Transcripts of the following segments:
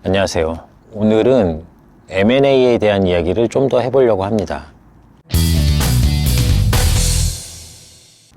안녕하세요. 오늘은 M&A에 대한 이야기를 좀 더 해보려고 합니다.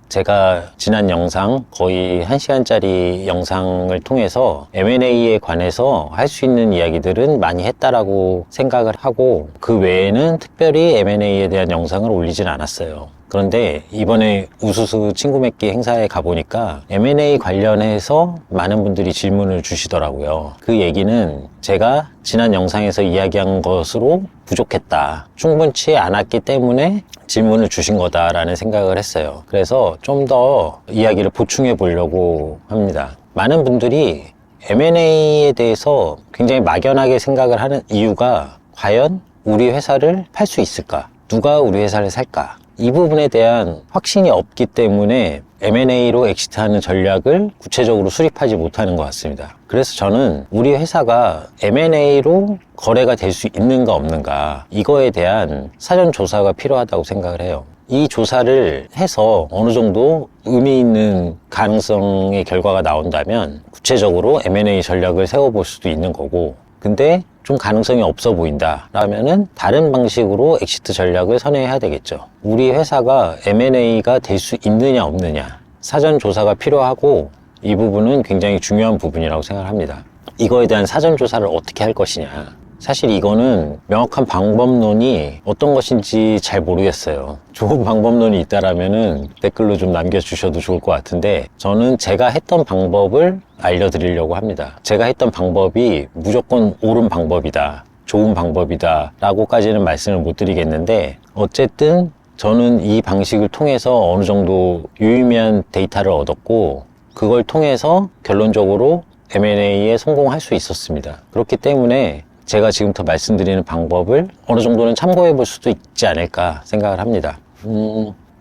제가 지난 영상, 거의 1시간짜리 영상을 통해서 M&A에 관해서 할 수 있는 이야기들은 많이 했다라고 생각을 하고, 그 외에는 특별히 M&A에 대한 영상을 올리진 않았어요. 그런데 이번에 우수수 친구 맺기 행사에 가보니까 M&A 관련해서 많은 분들이 질문을 주시더라고요. 그 얘기는 제가 지난 영상에서 이야기한 것으로 부족했다, 충분치 않았기 때문에 질문을 주신 거다라는 생각을 했어요. 그래서 좀 더 이야기를 보충해 보려고 합니다. 많은 분들이 M&A에 대해서 굉장히 막연하게 생각을 하는 이유가, 과연 우리 회사를 팔 수 있을까? 누가 우리 회사를 살까? 이 부분에 대한 확신이 없기 때문에 M&A로 엑시트하는 전략을 구체적으로 수립하지 못하는 것 같습니다. 그래서 저는 우리 회사가 M&A로 거래가 될 수 있는가 없는가, 이거에 대한 사전 조사가 필요하다고 생각을 해요. 이 조사를 해서 어느 정도 의미 있는 가능성의 결과가 나온다면 구체적으로 M&A 전략을 세워볼 수도 있는 거고, 근데 좀 가능성이 없어 보인다 라면은 다른 방식으로 엑시트 전략을 선회해야 되겠죠. 우리 회사가 M&A가 될 수 있느냐 없느냐, 사전 조사가 필요하고, 이 부분은 굉장히 중요한 부분이라고 생각합니다. 이거에 대한 사전 조사를 어떻게 할 것이냐, 사실 이거는 명확한 방법론이 어떤 것인지 잘 모르겠어요. 좋은 방법론이 있다라면은 댓글로 좀 남겨주셔도 좋을 것 같은데, 저는 제가 했던 방법을 알려드리려고 합니다. 제가 했던 방법이 무조건 옳은 방법이다, 좋은 방법이다 라고까지는 말씀을 못 드리겠는데, 어쨌든 저는 이 방식을 통해서 어느 정도 유의미한 데이터를 얻었고, 그걸 통해서 결론적으로 M&A에 성공할 수 있었습니다. 그렇기 때문에 제가 지금부터 말씀드리는 방법을 어느 정도는 참고해 볼 수도 있지 않을까 생각을 합니다.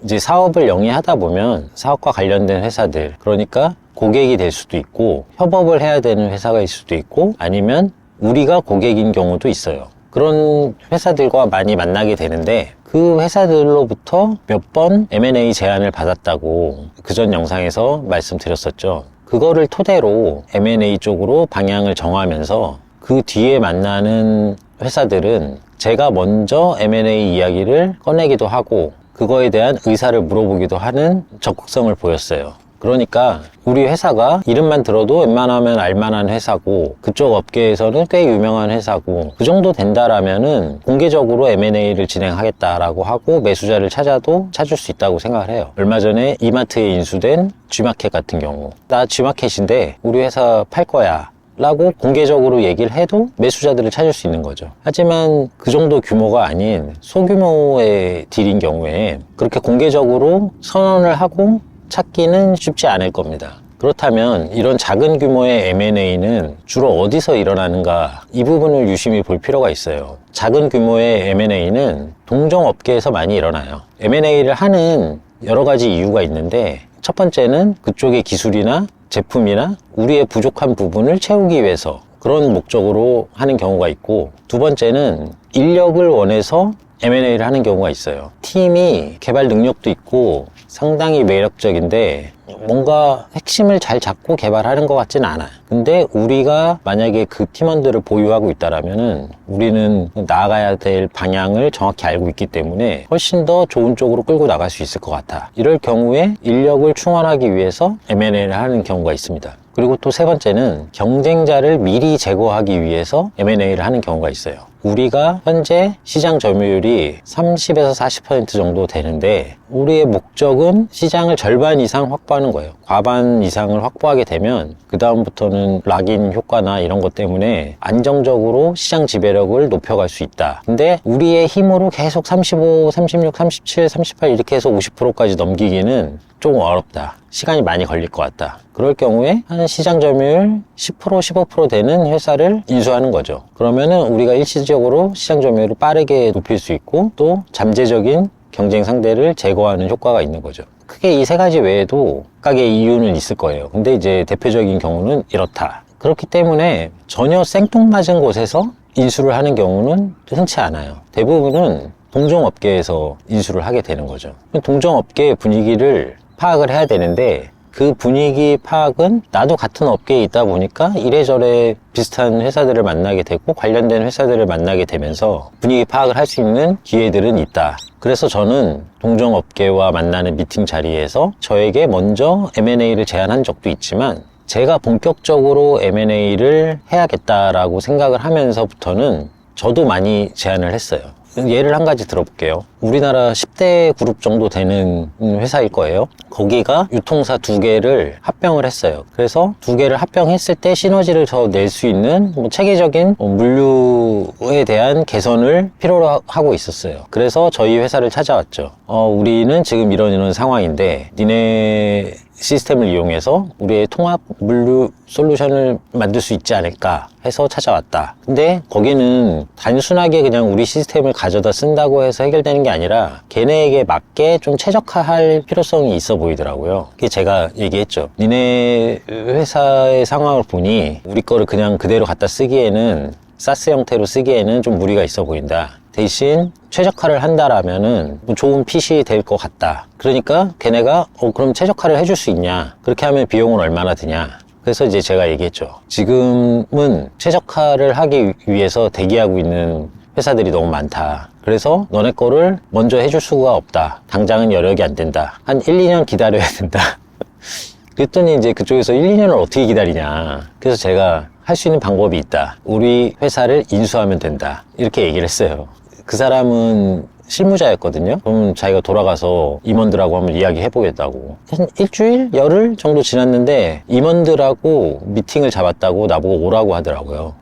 이제 사업을 영위하다 보면 사업과 관련된 회사들, 그러니까 고객이 될 수도 있고, 협업을 해야 되는 회사가 있을 수도 있고, 아니면 우리가 고객인 경우도 있어요. 그런 회사들과 많이 만나게 되는데, 그 회사들로부터 몇 번 M&A 제안을 받았다고 그전 영상에서 말씀드렸었죠. 그거를 토대로 M&A 쪽으로 방향을 정하면서 그 뒤에 만나는 회사들은 제가 먼저 M&A 이야기를 꺼내기도 하고, 그거에 대한 의사를 물어보기도 하는 적극성을 보였어요. 그러니까 우리 회사가 이름만 들어도 웬만하면 알만한 회사고, 그쪽 업계에서는 꽤 유명한 회사고, 그 정도 된다라면은 공개적으로 M&A를 진행하겠다라고 하고 매수자를 찾아도 찾을 수 있다고 생각을 해요. 얼마 전에 이마트에 인수된 G마켓 같은 경우, 나 G마켓인데 우리 회사 팔 거야 라고 공개적으로 얘기를 해도 매수자들을 찾을 수 있는 거죠. 하지만 그 정도 규모가 아닌 소규모의 딜인 경우에 그렇게 공개적으로 선언을 하고 찾기는 쉽지 않을 겁니다. 그렇다면 이런 작은 규모의 M&A는 주로 어디서 일어나는가, 이 부분을 유심히 볼 필요가 있어요. 작은 규모의 M&A는 동종업계에서 많이 일어나요. M&A를 하는 여러 가지 이유가 있는데, 첫 번째는 그쪽의 기술이나 제품이나 우리의 부족한 부분을 채우기 위해서, 그런 목적으로 하는 경우가 있고, 두 번째는 인력을 원해서 M&A를 하는 경우가 있어요. 팀이 개발 능력도 있고 상당히 매력적인데 뭔가 핵심을 잘 잡고 개발하는 것 같지는 않아요. 근데 우리가 만약에 그 팀원들을 보유하고 있다라면은 우리는 나아가야 될 방향을 정확히 알고 있기 때문에 훨씬 더 좋은 쪽으로 끌고 나갈 수 있을 것 같아. 이럴 경우에 인력을 충원하기 위해서 M&A를 하는 경우가 있습니다. 그리고 또 세 번째는 경쟁자를 미리 제거하기 위해서 M&A를 하는 경우가 있어요. 우리가 현재 시장 점유율이 30에서 40% 정도 되는데, 우리의 목적은 시장을 절반 이상 확보하는 거예요. 과반 이상을 확보하게 되면 그 다음부터는 락인 효과나 이런 것 때문에 안정적으로 시장 지배력을 높여갈 수 있다. 근데 우리의 힘으로 계속 35, 36, 37, 38 이렇게 해서 50%까지 넘기기는 조금 어렵다, 시간이 많이 걸릴 것 같다. 그럴 경우에 한 시장 점유율 10%, 15% 되는 회사를 인수하는 거죠. 그러면은 우리가 일시적으로 시장 점유율을 빠르게 높일 수 있고, 또 잠재적인 경쟁 상대를 제거하는 효과가 있는 거죠. 크게 이 세 가지 외에도 각각의 이유는 있을 거예요. 근데 이제 대표적인 경우는 이렇다. 그렇기 때문에 전혀 생뚱맞은 곳에서 인수를 하는 경우는 흔치 않아요. 대부분은 동종업계에서 인수를 하게 되는 거죠. 동종업계의 분위기를 파악을 해야 되는데, 그 분위기 파악은 나도 같은 업계에 있다 보니까 이래저래 비슷한 회사들을 만나게 되고 관련된 회사들을 만나게 되면서 분위기 파악을 할 수 있는 기회들은 있다. 그래서 저는 동종업계와 만나는 미팅 자리에서 저에게 먼저 M&A를 제안한 적도 있지만 제가 본격적으로 M&A를 해야겠다라고 생각을 하면서부터는 저도 많이 제안을 했어요. 예를 한 가지 들어볼게요. 우리나라 10대 그룹 정도 되는 회사일 거예요. 거기가 유통사 2개를 합병을 했어요. 그래서 2개를 합병했을 때 시너지를 더 낼 수 있는 체계적인 물류에 대한 개선을 필요로 하고 있었어요. 그래서 저희 회사를 찾아왔죠. 우리는 지금 이런 상황인데 니네 시스템을 이용해서 우리의 통합 물류 솔루션을 만들 수 있지 않을까 해서 찾아왔다. 근데 거기는 단순하게 그냥 우리 시스템을 가져다 쓴다고 해서 해결되는 게 아니라 걔네에게 맞게 좀 최적화할 필요성이 있어 보이더라고요. 그게 제가 얘기했죠. 니네 회사의 상황을 보니 우리 거를 그냥 그대로 갖다 쓰기에는 사스 형태로 쓰기에는 좀 무리가 있어 보인다. 대신 최적화를 한다라면은 좋은 핏이 될 것 같다. 그러니까 걔네가 그럼 최적화를 해줄 수 있냐? 그렇게 하면 비용은 얼마나 드냐? 그래서 이제 제가 얘기했죠. 지금은 최적화를 하기 위해서 대기하고 있는 회사들이 너무 많다. 그래서 너네 거를 먼저 해줄 수가 없다. 당장은 여력이 안 된다. 한 1, 2년 기다려야 된다. 그랬더니 이제 그쪽에서 1, 2년을 어떻게 기다리냐. 그래서 제가 할 수 있는 방법이 있다. 우리 회사를 인수하면 된다. 이렇게 얘기를 했어요. 그 사람은 실무자였거든요. 그러면 자기가 돌아가서 임원들하고 한번 이야기해보겠다고. 한 일주일? 열흘 정도 지났는데 임원들하고 미팅을 잡았다고 나보고 오라고 하더라고요.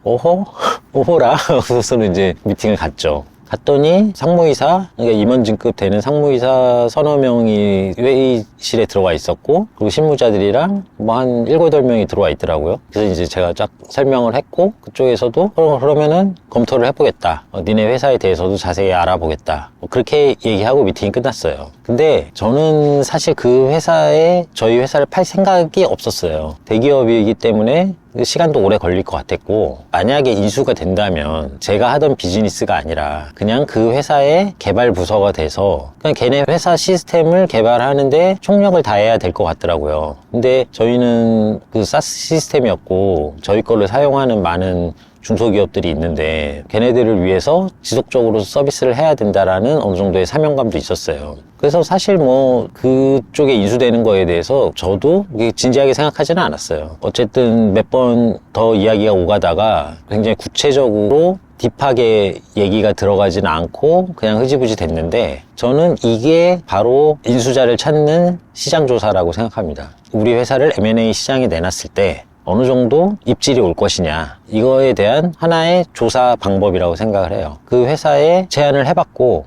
오호라? 그래서는 이제 미팅을 갔죠. 갔더니 상무이사, 그러니까 임원진급 되는 상무이사 서너 명이 회의실에 들어와 있었고, 그리고 실무자들이랑 뭐 한 7, 8명이 들어와 있더라고요. 그래서 이제 제가 쫙 설명을 했고, 그쪽에서도 그러면은 검토를 해보겠다. 니네 회사에 대해서도 자세히 알아보겠다. 그렇게 얘기하고 미팅이 끝났어요. 근데 저는 사실 그 회사에 저희 회사를 팔 생각이 없었어요. 대기업이기 때문에 시간도 오래 걸릴 것 같았고, 만약에 인수가 된다면 제가 하던 비즈니스가 아니라 그냥 그 회사의 개발 부서가 돼서 그냥 걔네 회사 시스템을 개발하는데 총력을 다해야 될 것 같더라고요. 근데 저희는 그 사스 시스템이었고 저희 거를 사용하는 많은 중소기업들이 있는데 걔네들을 위해서 지속적으로 서비스를 해야 된다라는 어느 정도의 사명감도 있었어요. 그래서 사실 뭐 그쪽에 인수되는 거에 대해서 저도 진지하게 생각하지는 않았어요. 어쨌든 몇 번 더 이야기가 오가다가 굉장히 구체적으로 딥하게 얘기가 들어가지는 않고 그냥 흐지부지 됐는데, 저는 이게 바로 인수자를 찾는 시장조사라고 생각합니다. 우리 회사를 M&A 시장에 내놨을 때 어느 정도 입질이 올 것이냐, 이거에 대한 하나의 조사 방법이라고 생각을 해요. 그 회사에 제안을 해봤고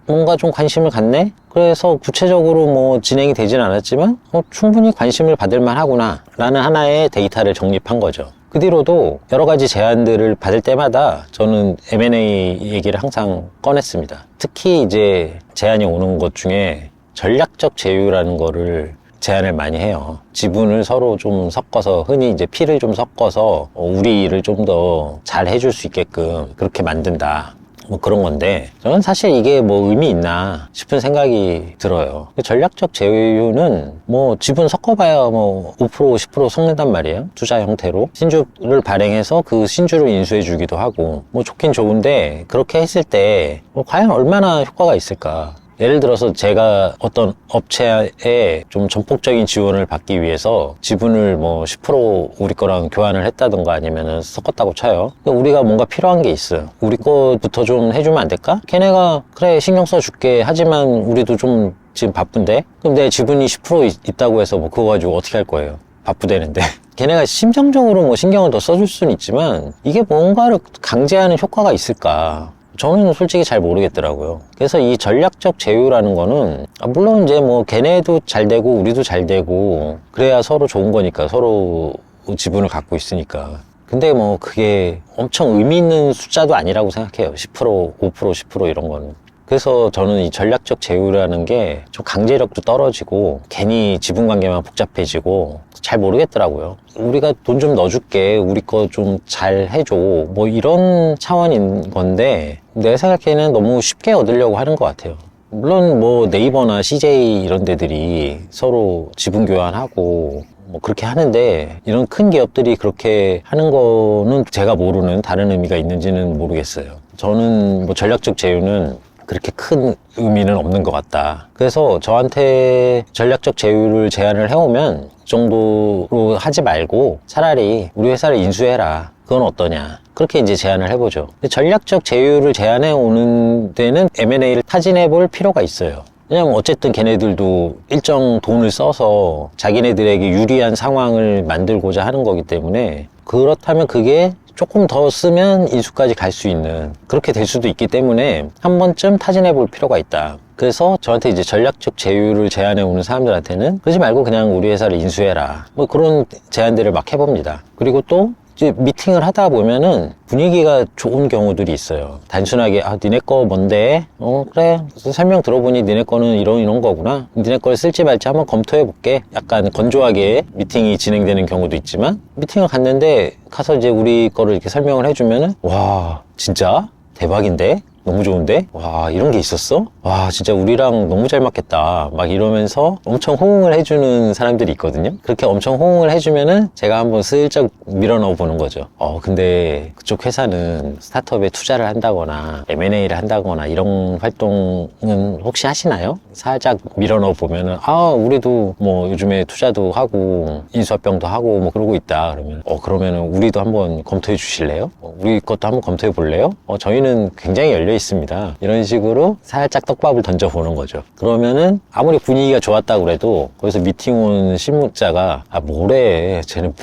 뭔가 좀 관심을 갖네? 그래서 구체적으로 뭐 진행이 되진 않았지만 충분히 관심을 받을 만하구나 라는 하나의 데이터를 정립한 거죠. 그 뒤로도 여러 가지 제안들을 받을 때마다 저는 M&A 얘기를 항상 꺼냈습니다. 특히 이제 제안이 오는 것 중에 전략적 제휴라는 거를 제안을 많이 해요. 지분을 서로 좀 섞어서, 흔히 이제 피를 좀 섞어서 우리 일을 좀 더 잘 해줄 수 있게끔 그렇게 만든다. 뭐 그런 건데, 저는 사실 이게 뭐 의미 있나 싶은 생각이 들어요. 전략적 제휴는 뭐 지분 섞어봐야 뭐 5% 10% 섞는단 말이에요. 투자 형태로 신주를 발행해서 그 신주를 인수해 주기도 하고, 뭐 좋긴 좋은데 그렇게 했을 때 뭐 과연 얼마나 효과가 있을까. 예를 들어서 제가 어떤 업체에 좀 전폭적인 지원을 받기 위해서 지분을 뭐 10% 우리 거랑 교환을 했다던가 아니면은 섞었다고 쳐요. 우리가 뭔가 필요한 게 있어요. 우리 거부터 좀 해주면 안 될까? 걔네가 그래 신경 써줄게 하지만 우리도 좀 지금 바쁜데? 그럼 내 지분이 10% 있다고 해서 뭐 그거 가지고 어떻게 할 거예요? 바쁘대는데. 걔네가 심정적으로 뭐 신경을 더 써줄 수는 있지만 이게 뭔가를 강제하는 효과가 있을까? 저는 솔직히 잘 모르겠더라고요. 그래서 이 전략적 제휴라는 거는 물론 이제 뭐 걔네도 잘 되고 우리도 잘 되고 그래야 서로 좋은 거니까, 서로 지분을 갖고 있으니까. 근데 뭐 그게 엄청 의미 있는 숫자도 아니라고 생각해요. 10%, 5%, 10% 이런 거는. 그래서 저는 이 전략적 제휴라는 게 좀 강제력도 떨어지고 괜히 지분 관계만 복잡해지고 잘 모르겠더라고요. 우리가 돈 좀 넣어줄게, 우리 거 좀 잘 해줘, 뭐 이런 차원인 건데 내 생각에는 너무 쉽게 얻으려고 하는 것 같아요. 물론 뭐 네이버나 CJ 이런 데들이 서로 지분 교환하고 뭐 그렇게 하는데, 이런 큰 기업들이 그렇게 하는 거는 제가 모르는 다른 의미가 있는지는 모르겠어요. 저는 뭐 전략적 제휴는 그렇게 큰 의미는 없는 것 같다. 그래서 저한테 전략적 제휴를 제안을 해오면 그 정도로 하지 말고 차라리 우리 회사를 인수해라. 그건 어떠냐. 그렇게 이제 제안을 해보죠. 전략적 제휴를 제안해 오는 데는 M&A를 타진해 볼 필요가 있어요. 왜냐면 어쨌든 걔네들도 일정 돈을 써서 자기네들에게 유리한 상황을 만들고자 하는 거기 때문에, 그렇다면 그게 조금 더 쓰면 인수까지 갈 수 있는, 그렇게 될 수도 있기 때문에 한 번쯤 타진해 볼 필요가 있다. 그래서 저한테 이제 전략적 제휴를 제안해 오는 사람들한테는 그러지 말고 그냥 우리 회사를 인수해라. 뭐 그런 제안들을 막 해봅니다. 그리고 또 이제 미팅을 하다 보면은 분위기가 좋은 경우들이 있어요. 단순하게 니네 거 뭔데? 그래, 설명 들어보니 니네 거는 이런 거구나. 니네 걸 쓸지 말지 한번 검토해 볼게. 약간 건조하게 미팅이 진행되는 경우도 있지만, 미팅을 갔는데 가서 이제 우리 거를 이렇게 설명을 해주면은, 와 진짜 대박인데? 너무 좋은데? 와, 이런 게 있었어? 와, 진짜 우리랑 너무 잘 맞겠다. 막 이러면서 엄청 호응을 해주는 사람들이 있거든요. 그렇게 엄청 호응을 해주면은 제가 한번 슬쩍 밀어넣어 보는 거죠. 근데 그쪽 회사는 스타트업에 투자를 한다거나 M&A를 한다거나 이런 활동은 혹시 하시나요? 살짝 밀어넣어 보면은, 우리도 뭐 요즘에 투자도 하고 인수합병도 하고 뭐 그러고 있다. 그러면은 우리도 한번 검토해 주실래요? 우리 것도 한번 검토해 볼래요? 저희는 굉장히 열려 있습니다. 이런 식으로 살짝 떡밥을 던져보는 거죠. 그러면은 아무리 분위기가 좋았다고 그래도 거기서 미팅 온 실무자가 뭐래, 쟤는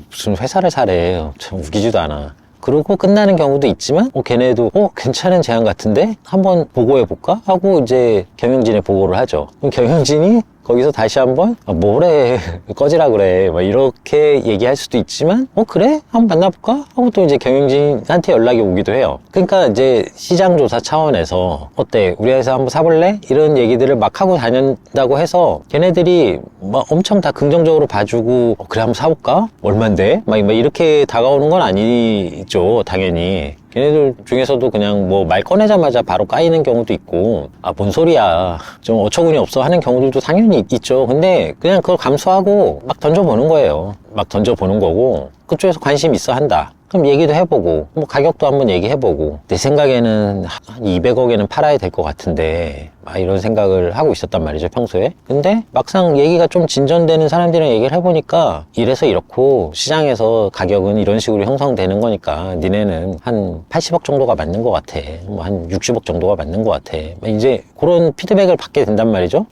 무슨 회사를 사래, 참 웃기지도 않아. 그러고 끝나는 경우도 있지만, 걔네도 괜찮은 제안 같은데 한번 보고해볼까? 하고 이제 경영진에 보고를 하죠. 그럼 경영진이 거기서 다시 한번 뭐래, 꺼지라 그래, 막 이렇게 얘기할 수도 있지만, 그래? 한번 만나볼까? 하고 또 이제 경영진한테 연락이 오기도 해요. 그러니까 이제 시장조사 차원에서 어때? 우리 회사 한번 사볼래? 이런 얘기들을 막 하고 다닌다고 해서 걔네들이 막 엄청 다 긍정적으로 봐주고, 그래 한번 사볼까? 얼만데? 막 이렇게 다가오는 건 아니죠, 당연히. 걔네들 중에서도 그냥 뭐 말 꺼내자마자 바로 까이는 경우도 있고, 뭔 소리야, 좀 어처구니 없어 하는 경우들도 당연히 있죠. 근데 그냥 그걸 감수하고 막 던져보는 거예요. 막 던져보는 거고, 그쪽에서 관심 있어 한다. 그럼 얘기도 해보고, 뭐 가격도 한번 얘기해보고, 내 생각에는 한 200억에는 팔아야 될 것 같은데, 막 이런 생각을 하고 있었단 말이죠, 평소에. 근데 막상 얘기가 좀 진전되는 사람들이랑 얘기를 해보니까, 이래서 이렇고 시장에서 가격은 이런 식으로 형성되는 거니까 니네는 한 80억 정도가 맞는 것 같아, 뭐 한 60억 정도가 맞는 것 같아, 이제 그런 피드백을 받게 된단 말이죠.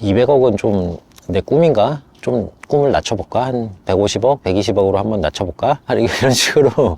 200억은 좀 내 꿈인가? 좀 꿈을 낮춰볼까? 한 150억, 120억으로 한번 낮춰볼까? 이런 식으로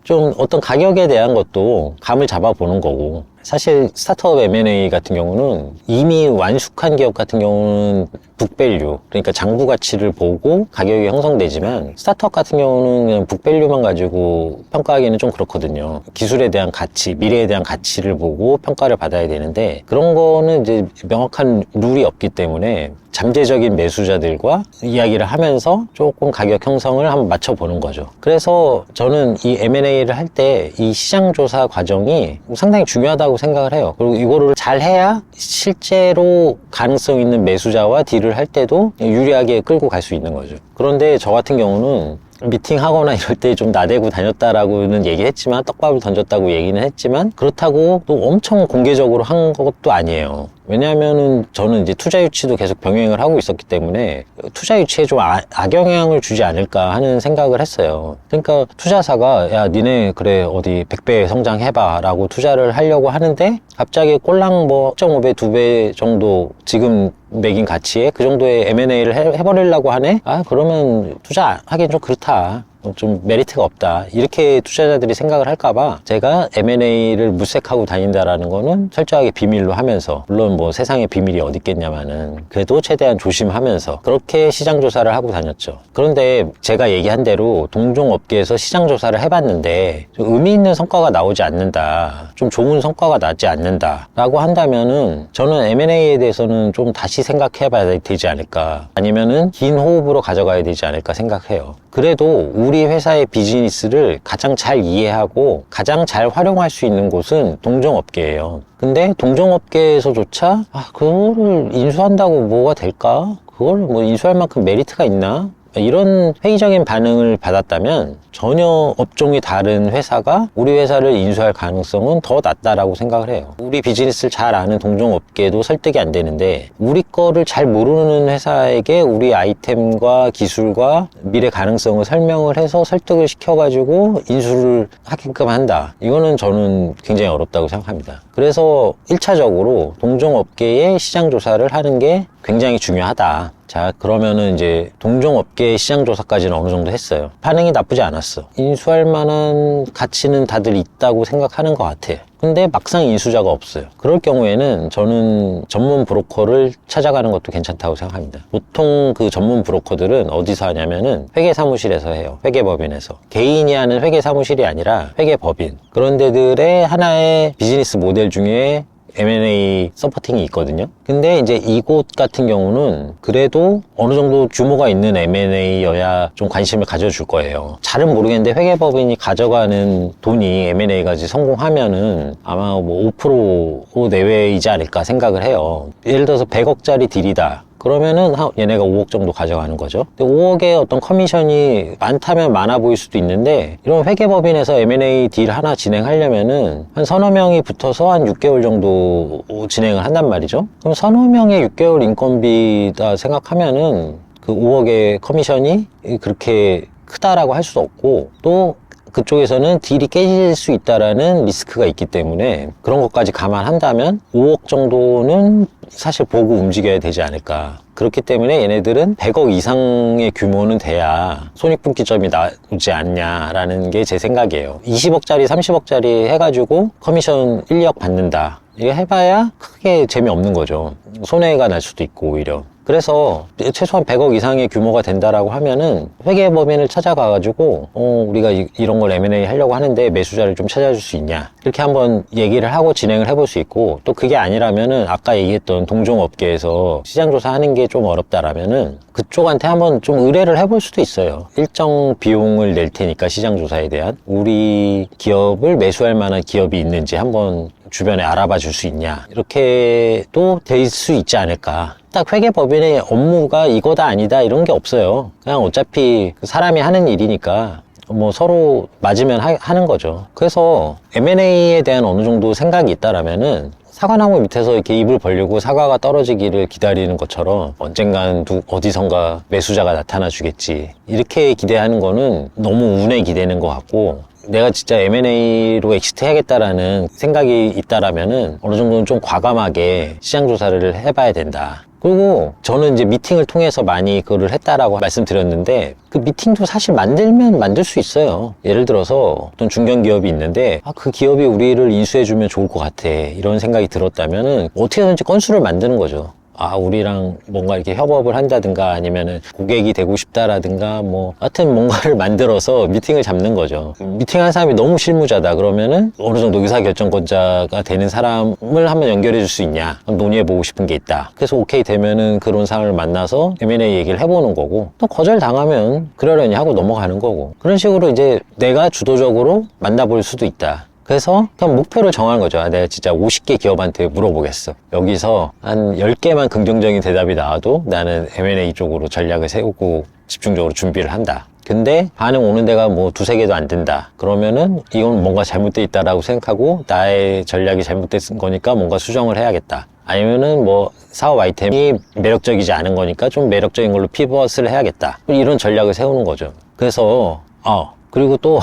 좀 어떤 가격에 대한 것도 감을 잡아보는 거고, 사실 스타트업 M&A 같은 경우는 이미 완숙한 기업 같은 경우는 북밸류, 그러니까 장부 가치를 보고 가격이 형성되지만, 스타트업 같은 경우는 그냥 북밸류만 가지고 평가하기는 좀 그렇거든요. 기술에 대한 가치, 미래에 대한 가치를 보고 평가를 받아야 되는데, 그런 거는 이제 명확한 룰이 없기 때문에 잠재적인 매수자들과 이야기를 하면서 조금 가격 형성을 한번 맞춰보는 거죠. 그래서 저는 이 M&A를 할 때 이 시장조사 과정이 상당히 중요하다고 생각을 해요. 그리고 이거를 잘 해야 실제로 가능성 있는 매수자와 딜을 할 때도 유리하게 끌고 갈 수 있는 거죠. 그런데 저 같은 경우는 미팅하거나 이럴 때 좀 나대고 다녔다라고는 얘기했지만, 떡밥을 던졌다고 얘기는 했지만, 그렇다고 또 엄청 공개적으로 한 것도 아니에요. 왜냐하면은 저는 이제 투자 유치도 계속 병행을 하고 있었기 때문에 투자 유치에 좀 악영향을 주지 않을까 하는 생각을 했어요. 그러니까 투자사가 야 니네 그래 어디 100배 성장해봐 라고 투자를 하려고 하는데, 갑자기 꼴랑 뭐 1.5배 2배 정도 지금 매긴 가치에 그 정도의 M&A를 해버리려고 하네? 그러면 투자하기엔 좀 그렇다, 좀 메리트가 없다, 이렇게 투자자들이 생각을 할까봐 제가 M&A를 물색하고 다닌다라는 거는 철저하게 비밀로 하면서, 물론 뭐 세상에 비밀이 어디 있겠냐마는 그래도 최대한 조심하면서 그렇게 시장 조사를 하고 다녔죠. 그런데 제가 얘기한 대로 동종업계에서 시장 조사를 해봤는데 좀 의미 있는 성과가 나오지 않는다, 좀 좋은 성과가 나지 않는다 라고 한다면은, 저는 M&A에 대해서는 좀 다시 생각해 봐야 되지 않을까, 아니면은 긴 호흡으로 가져가야 되지 않을까 생각해요. 그래도 우리 회사의 비즈니스를 가장 잘 이해하고 가장 잘 활용할 수 있는 곳은 동종업계예요. 근데 동종업계에서조차 그거를 인수한다고 뭐가 될까? 그걸 뭐 인수할 만큼 메리트가 있나? 이런 회의적인 반응을 받았다면 전혀 업종이 다른 회사가 우리 회사를 인수할 가능성은 더 낮다라고 생각을 해요. 우리 비즈니스를 잘 아는 동종업계도 설득이 안 되는데 우리 거를 잘 모르는 회사에게 우리 아이템과 기술과 미래 가능성을 설명을 해서 설득을 시켜가지고 인수를 하게끔 한다. 이거는 저는 굉장히 어렵다고 생각합니다. 그래서 1차적으로 동종업계의 시장 조사를 하는 게 굉장히 중요하다. 자, 그러면은 이제 동종업계 시장조사까지는 어느 정도 했어요. 반응이 나쁘지 않았어. 인수할 만한 가치는 다들 있다고 생각하는 것 같아. 근데 막상 인수자가 없어요. 그럴 경우에는 저는 전문 브로커를 찾아가는 것도 괜찮다고 생각합니다. 보통 그 전문 브로커들은 어디서 하냐면은 회계사무실에서 해요. 회계법인에서. 개인이 하는 회계사무실이 아니라 회계법인. 그런 데들의 하나의 비즈니스 모델 중에 M&A 서포팅이 있거든요. 근데 이제 이곳 같은 경우는 그래도 어느 정도 규모가 있는 M&A여야 좀 관심을 가져줄 거예요. 잘은 모르겠는데 회계법인이 가져가는 돈이 M&A까지 성공하면은 아마 뭐 5% 내외이지 않을까 생각을 해요. 예를 들어서 100억짜리 딜이다. 그러면은 얘네가 5억 정도 가져가는 거죠. 근데 5억의 어떤 커미션이 많다면 많아 보일 수도 있는데 이런 회계법인에서 M&A 딜 하나 진행하려면은 한 서너 명이 붙어서 한 6개월 정도 진행을 한단 말이죠. 그럼 서너 명의 6개월 인건비다 생각하면은 그 5억의 커미션이 그렇게 크다라고 할 수도 없고 또 그쪽에서는 딜이 깨질 수 있다라는 리스크가 있기 때문에 그런 것까지 감안한다면 5억 정도는 사실 보고 움직여야 되지 않을까. 그렇기 때문에 얘네들은 100억 이상의 규모는 돼야 손익분기점이 나오지 않냐라는 게 제 생각이에요. 20억짜리 30억짜리 해가지고 커미션 1, 2억 받는다. 이거 해봐야 크게 재미없는 거죠. 손해가 날 수도 있고 오히려. 그래서 최소한 100억 이상의 규모가 된다라고 하면은 회계법인을 찾아가가지고 우리가 이런 걸 M&A 하려고 하는데 매수자를 좀 찾아줄 수 있냐 이렇게 한번 얘기를 하고 진행을 해볼 수 있고 또 그게 아니라면은 아까 얘기했던 동종업계에서 시장조사 하는 게 좀 어렵다라면은 그쪽한테 한번 좀 의뢰를 해볼 수도 있어요. 일정 비용을 낼 테니까 시장조사에 대한 우리 기업을 매수할 만한 기업이 있는지 한번 주변에 알아봐 줄 수 있냐 이렇게 또 될 수 있지 않을까. 딱 회계법인의 업무가 이거다 아니다 이런 게 없어요. 그냥 어차피 사람이 하는 일이니까 뭐 서로 맞으면 하는 거죠. 그래서 M&A에 대한 어느 정도 생각이 있다라면은 사과나무 밑에서 이렇게 입을 벌리고 사과가 떨어지기를 기다리는 것처럼 언젠간 어디선가 매수자가 나타나 주겠지 이렇게 기대하는 거는 너무 운에 기대는 것 같고 내가 진짜 M&A로 엑시트 해야겠다라는 생각이 있다라면은 어느 정도는 좀 과감하게 시장 조사를 해봐야 된다. 그리고 저는 이제 미팅을 통해서 많이 그거를 했다라고 말씀드렸는데 그 미팅도 사실 만들면 만들 수 있어요. 예를 들어서 어떤 중견기업이 있는데 그 기업이 우리를 인수해주면 좋을 것 같아 이런 생각이 들었다면은 어떻게든지 건수를 만드는 거죠. 우리랑 뭔가 이렇게 협업을 한다든가 아니면은 고객이 되고 싶다라든가 뭐 하여튼 뭔가를 만들어서 미팅을 잡는 거죠. 미팅한 사람이 너무 실무자다 그러면은 어느 정도 의사결정권자가 되는 사람을 한번 연결해 줄 수 있냐 논의해 보고 싶은 게 있다. 그래서 오케이 되면은 그런 사람을 만나서 M&A 얘기를 해보는 거고 또 거절 당하면 그러려니 하고 넘어가는 거고 그런 식으로 이제 내가 주도적으로 만나볼 수도 있다. 그래서 그냥 목표를 정하는 거죠. 내가 진짜 50개 기업한테 물어보겠어. 여기서 한 10개만 긍정적인 대답이 나와도 나는 M&A 쪽으로 전략을 세우고 집중적으로 준비를 한다. 근데 반응 오는 데가 뭐 2-3개도 안 된다. 그러면은 이건 뭔가 잘못돼 있다라고 생각하고 나의 전략이 잘못된 거니까 뭔가 수정을 해야겠다. 아니면은 뭐 사업 아이템이 매력적이지 않은 거니까 좀 매력적인 걸로 피벗을 해야겠다. 이런 전략을 세우는 거죠. 그래서 그리고 또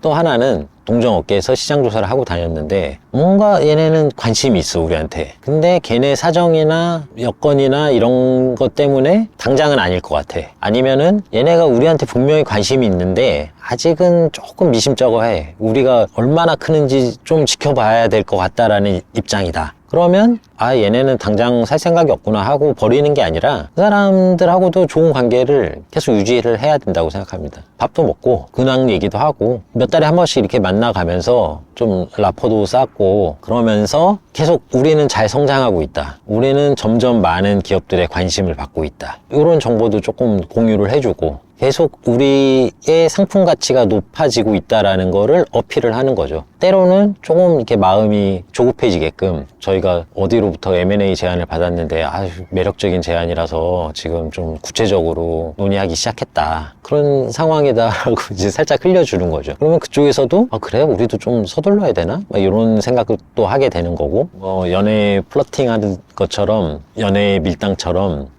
하나는 동종업계에서 시장조사를 하고 다녔는데 뭔가 얘네는 관심이 있어 우리한테. 근데 걔네 사정이나 여건이나 이런 것 때문에 당장은 아닐 것 같아. 아니면은 얘네가 우리한테 분명히 관심이 있는데 아직은 조금 미심쩍어해. 우리가 얼마나 크는지 좀 지켜봐야 될 것 같다라는 입장이다. 그러면 얘네는 당장 살 생각이 없구나 하고 버리는 게 아니라 그 사람들하고도 좋은 관계를 계속 유지를 해야 된다고 생각합니다. 밥도 먹고 근황 얘기도 하고 몇 달에 한 번씩 이렇게 만나가면서 좀 라포도 쌓고 그러면서 계속 우리는 잘 성장하고 있다. 우리는 점점 많은 기업들의 관심을 받고 있다. 이런 정보도 조금 공유를 해주고 계속 우리의 상품 가치가 높아지고 있다라는 거를 어필을 하는 거죠. 때로는 조금 이렇게 마음이 조급해지게끔 저희가 어디로부터 M&A 제안을 받았는데 아주 매력적인 제안이라서 지금 좀 구체적으로 논의하기 시작했다. 그런 상황이다라고 이제 살짝 흘려주는 거죠. 그러면 그쪽에서도 아 그래? 우리도 좀 서둘러야 되나? 막 이런 생각을 또 하게 되는 거고 연애 플러팅하는 것처럼 연애 밀당처럼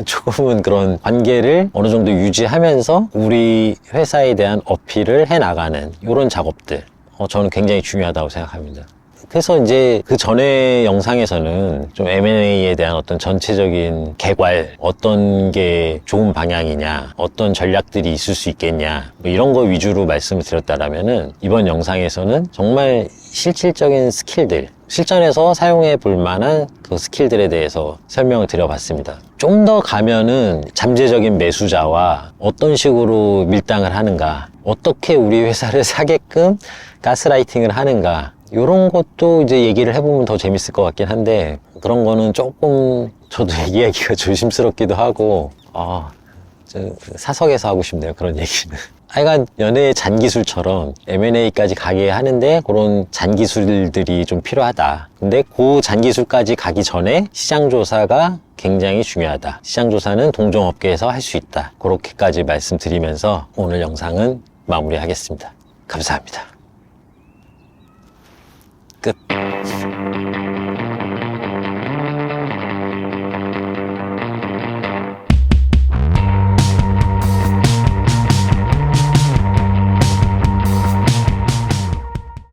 조금은 그런 관계를 어느 정도 유지하면서 우리 회사에 대한 어필을 해나가는 이런 작업들 저는 굉장히 중요하다고 생각합니다. 그래서 이제 그 전에 영상에서는 좀 M&A에 대한 어떤 전체적인 개괄, 어떤 게 좋은 방향이냐, 어떤 전략들이 있을 수 있겠냐, 뭐 이런 거 위주로 말씀을 드렸다라면은 이번 영상에서는 정말 실질적인 스킬들, 실전에서 사용해 볼 만한 그 스킬들에 대해서 설명을 드려봤습니다. 좀 더 가면은 잠재적인 매수자와 어떤 식으로 밀당을 하는가, 어떻게 우리 회사를 사게끔 가스라이팅을 하는가, 이런 것도 이제 얘기를 해보면 더 재밌을 것 같긴 한데 그런 거는 조금 저도 얘기하기가 조심스럽기도 하고 사석에서 하고 싶네요, 그런 얘기는. 하여간 연애의 잔기술처럼 M&A까지 가게 하는데 그런 잔기술들이 좀 필요하다. 근데 그 잔기술까지 가기 전에 시장조사가 굉장히 중요하다. 시장조사는 동종업계에서 할 수 있다. 그렇게까지 말씀드리면서 오늘 영상은 마무리하겠습니다. 감사합니다.